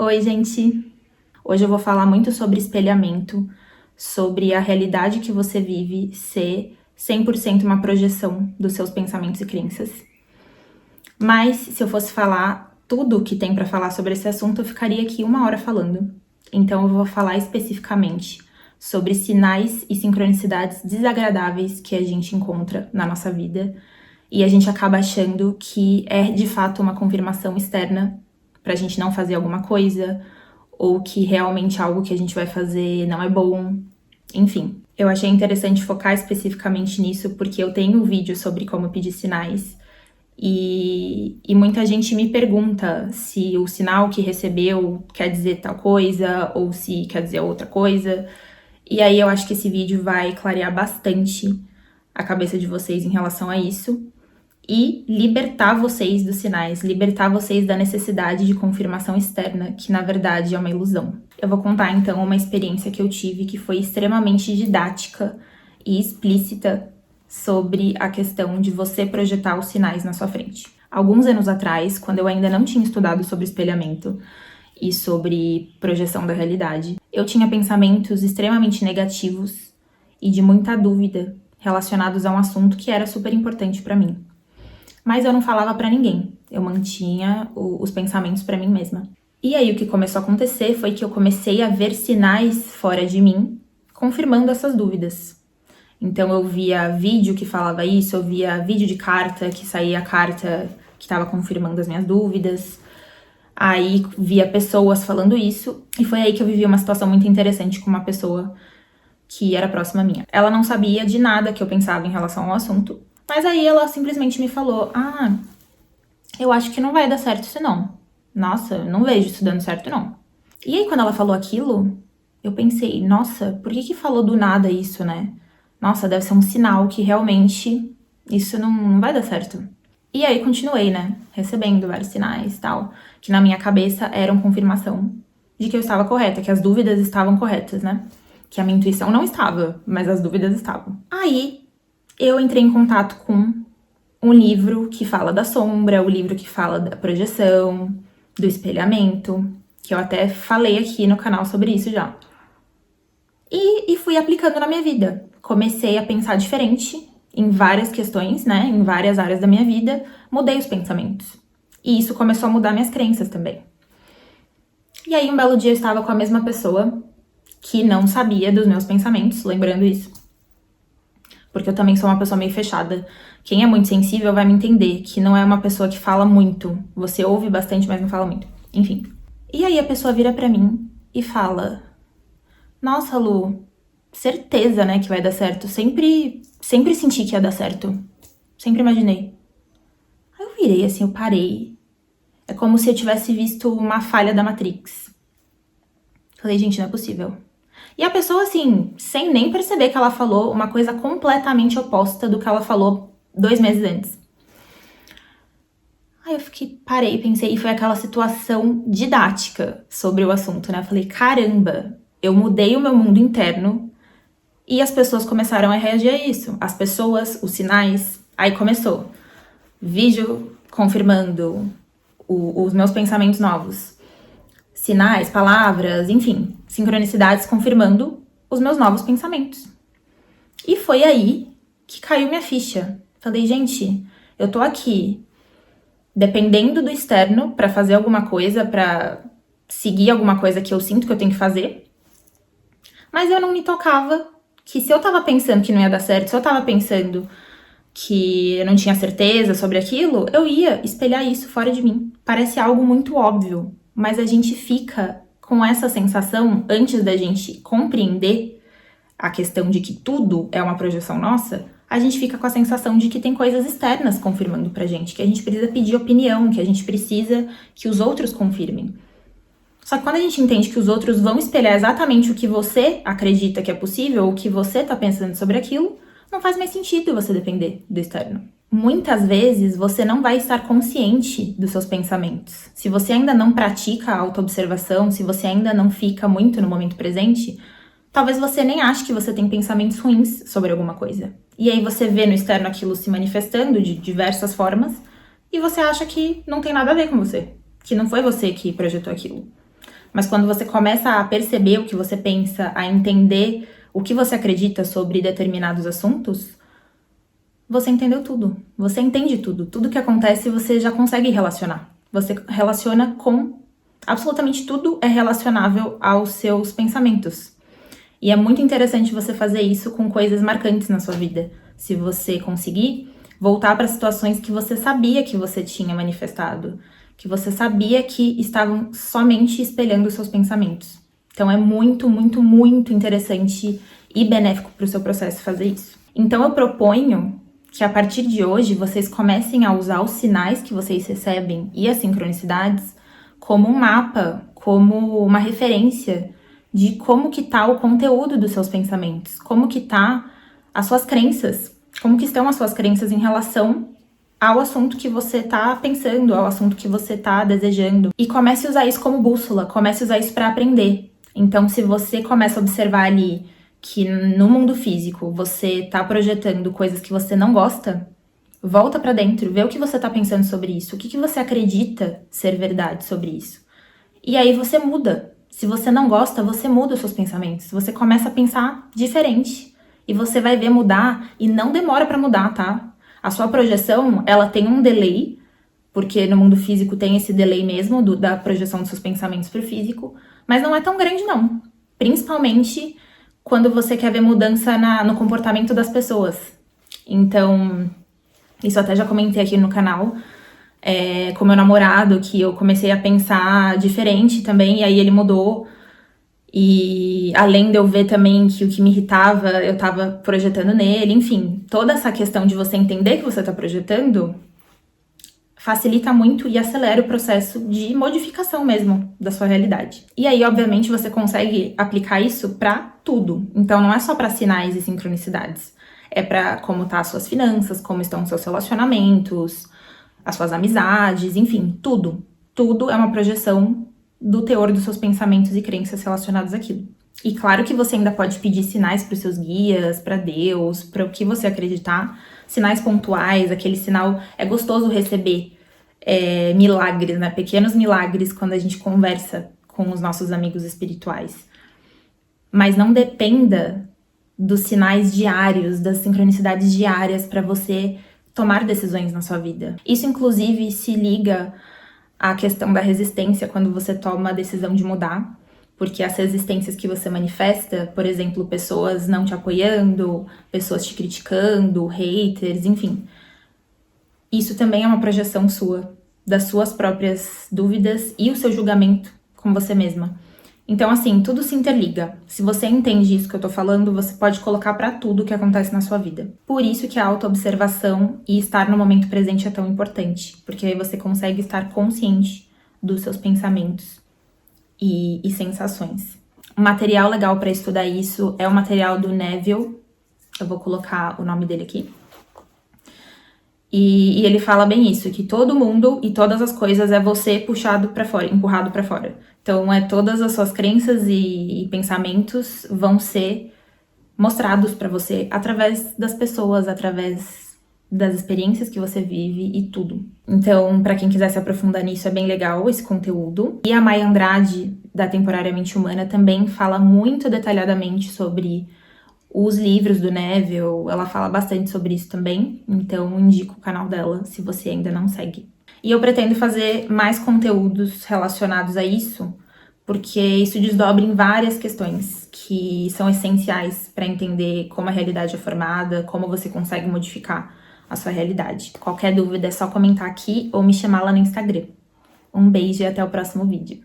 Oi, gente! Hoje eu vou falar muito sobre espelhamento, sobre a realidade que você vive ser 100% uma projeção dos seus pensamentos e crenças. Mas, se eu fosse falar tudo o que tem pra falar sobre esse assunto, eu ficaria aqui 1 hora falando. Então eu vou falar especificamente sobre sinais e sincronicidades desagradáveis que a gente encontra na nossa vida e a gente acaba achando que é de fato uma confirmação externa pra gente não fazer alguma coisa, ou que realmente algo que a gente vai fazer não é bom, enfim. Eu achei interessante focar especificamente nisso porque eu tenho um vídeo sobre como pedir sinais e muita gente me pergunta se o sinal que recebeu quer dizer tal coisa ou se quer dizer outra coisa. E aí eu acho que esse vídeo vai clarear bastante a cabeça de vocês em relação a isso e libertar vocês dos sinais, libertar vocês da necessidade de confirmação externa, que na verdade é uma ilusão. Eu vou contar então uma experiência que eu tive que foi extremamente didática e explícita sobre a questão de você projetar os sinais na sua frente. Alguns anos atrás, quando eu ainda não tinha estudado sobre espelhamento e sobre projeção da realidade, eu tinha pensamentos extremamente negativos e de muita dúvida relacionados a um assunto que era super importante para mim. Mas eu não falava pra ninguém, eu mantinha os pensamentos pra mim mesma. E aí o que começou a acontecer foi que eu comecei a ver sinais fora de mim, confirmando essas dúvidas. Então eu via vídeo que falava isso, eu via vídeo de carta, que saía a carta que estava confirmando as minhas dúvidas. Aí via pessoas falando isso, e foi aí que eu vivi uma situação muito interessante com uma pessoa que era próxima minha. Ela não sabia de nada que eu pensava em relação ao assunto, mas aí ela simplesmente me falou: eu acho que não vai dar certo isso não. Nossa, eu não vejo isso dando certo não. E aí quando ela falou aquilo, eu pensei: nossa, por que falou do nada isso, né? Nossa, deve ser um sinal que realmente isso não vai dar certo. E aí continuei, né, recebendo vários sinais e tal, que na minha cabeça eram confirmação de que eu estava correta, que as dúvidas estavam corretas, né? Que a minha intuição não estava, mas as dúvidas estavam. Aí eu entrei em contato com um livro que fala da sombra, o livro que fala da projeção, do espelhamento, que eu até falei aqui no canal sobre isso já. E fui aplicando na minha vida. Comecei a pensar diferente em várias questões, né, em várias áreas da minha vida, mudei os pensamentos. E isso começou a mudar minhas crenças também. E aí um belo dia eu estava com a mesma pessoa que não sabia dos meus pensamentos, lembrando isso. Porque eu também sou uma pessoa meio fechada. Quem é muito sensível vai me entender que não é uma pessoa que fala muito. Você ouve bastante, mas não fala muito. Enfim. E aí a pessoa vira pra mim e fala: nossa, Lu, certeza, né, que vai dar certo. Sempre senti que ia dar certo. Sempre imaginei. Aí eu virei assim, eu parei. É como se eu tivesse visto uma falha da Matrix. Falei: gente, não é possível. E a pessoa, assim, sem nem perceber que ela falou uma coisa completamente oposta do que ela falou 2 meses antes. Aí eu parei, pensei, e foi aquela situação didática sobre o assunto, né? Eu falei: caramba, eu mudei o meu mundo interno e as pessoas começaram a reagir a isso. As pessoas, os sinais, aí começou. Vídeo confirmando os meus pensamentos novos. Sinais, palavras, enfim, sincronicidades confirmando os meus novos pensamentos. E foi aí que caiu minha ficha. Falei: gente, eu tô aqui dependendo do externo pra fazer alguma coisa, pra seguir alguma coisa que eu sinto que eu tenho que fazer, mas eu não me tocava que se eu tava pensando que não ia dar certo, se eu tava pensando que eu não tinha certeza sobre aquilo, eu ia espelhar isso fora de mim. Parece algo muito óbvio, mas a gente fica com essa sensação, antes da gente compreender a questão de que tudo é uma projeção nossa, a gente fica com a sensação de que tem coisas externas confirmando pra gente, que a gente precisa pedir opinião, que a gente precisa que os outros confirmem. Só que quando a gente entende que os outros vão espelhar exatamente o que você acredita que é possível, ou o que você tá pensando sobre aquilo, não faz mais sentido você depender do externo. Muitas vezes você não vai estar consciente dos seus pensamentos. Se você ainda não pratica a autoobservação, se você ainda não fica muito no momento presente, talvez você nem ache que você tem pensamentos ruins sobre alguma coisa. E aí você vê no externo aquilo se manifestando de diversas formas e você acha que não tem nada a ver com você, que não foi você que projetou aquilo. Mas quando você começa a perceber o que você pensa, a entender o que você acredita sobre determinados assuntos, você entendeu tudo. Você entende tudo. Tudo que acontece você já consegue relacionar. Você relaciona com... Absolutamente tudo é relacionável aos seus pensamentos. E é muito interessante você fazer isso com coisas marcantes na sua vida. Se você conseguir voltar para situações que você sabia que você tinha manifestado, que você sabia que estavam somente espelhando os seus pensamentos. Então é muito, muito, muito interessante e benéfico para o seu processo fazer isso. Então eu proponho que a partir de hoje vocês comecem a usar os sinais que vocês recebem e as sincronicidades como um mapa, como uma referência de como que tá o conteúdo dos seus pensamentos, como que tá as suas crenças, como que estão as suas crenças em relação ao assunto que você tá pensando, ao assunto que você tá desejando. E comece a usar isso como bússola, comece a usar isso para aprender. Então, se você começa a observar ali que no mundo físico você tá projetando coisas que você não gosta, volta pra dentro, vê o que você tá pensando sobre isso, o que você acredita ser verdade sobre isso. E aí você muda. Se você não gosta, você muda os seus pensamentos. Você começa a pensar diferente. E você vai ver mudar, e não demora pra mudar, tá? A sua projeção, ela tem um delay, porque no mundo físico tem esse delay mesmo, da projeção dos seus pensamentos pro físico, mas não é tão grande não. Principalmente quando você quer ver mudança no comportamento das pessoas. Então, isso eu até já comentei aqui no canal, com meu namorado, que eu comecei a pensar diferente também, e aí ele mudou. E além de eu ver também que o que me irritava, eu tava projetando nele, enfim, toda essa questão de você entender que você tá projetando facilita muito e acelera o processo de modificação mesmo da sua realidade. E aí, obviamente, você consegue aplicar isso pra tudo. Então, não é só pra sinais e sincronicidades. É pra como tá as suas finanças, como estão os seus relacionamentos, as suas amizades, enfim, tudo. Tudo é uma projeção do teor dos seus pensamentos e crenças relacionados àquilo. E claro que você ainda pode pedir sinais para os seus guias, para Deus, para o que você acreditar, sinais pontuais, aquele sinal. É gostoso receber milagres, né? Pequenos milagres quando a gente conversa com os nossos amigos espirituais. Mas não dependa dos sinais diários, das sincronicidades diárias para você tomar decisões na sua vida. Isso, inclusive, se liga à questão da resistência quando você toma a decisão de mudar, porque as resistências que você manifesta, por exemplo, pessoas não te apoiando, pessoas te criticando, haters, enfim, isso também é uma projeção sua, das suas próprias dúvidas e o seu julgamento com você mesma. Então, assim, tudo se interliga. Se você entende isso que eu tô falando, você pode colocar pra tudo que acontece na sua vida. Por isso que a autoobservação e estar no momento presente é tão importante, porque aí você consegue estar consciente dos seus pensamentos e sensações. Um material legal pra estudar isso é o material do Neville. Eu vou colocar o nome dele aqui. E ele fala bem isso, que todo mundo e todas as coisas é você puxado pra fora, empurrado pra fora. Então, todas as suas crenças e pensamentos vão ser mostrados pra você através das pessoas, através das experiências que você vive e tudo. Então, pra quem quiser se aprofundar nisso, é bem legal esse conteúdo. E a Maya Andrade, da Temporariamente Humana, também fala muito detalhadamente sobre os livros do Neville, ela fala bastante sobre isso também, então indico o canal dela se você ainda não segue. E eu pretendo fazer mais conteúdos relacionados a isso, porque isso desdobra em várias questões que são essenciais para entender como a realidade é formada, como você consegue modificar a sua realidade. Qualquer dúvida é só comentar aqui ou me chamar lá no Instagram. Um beijo e até o próximo vídeo.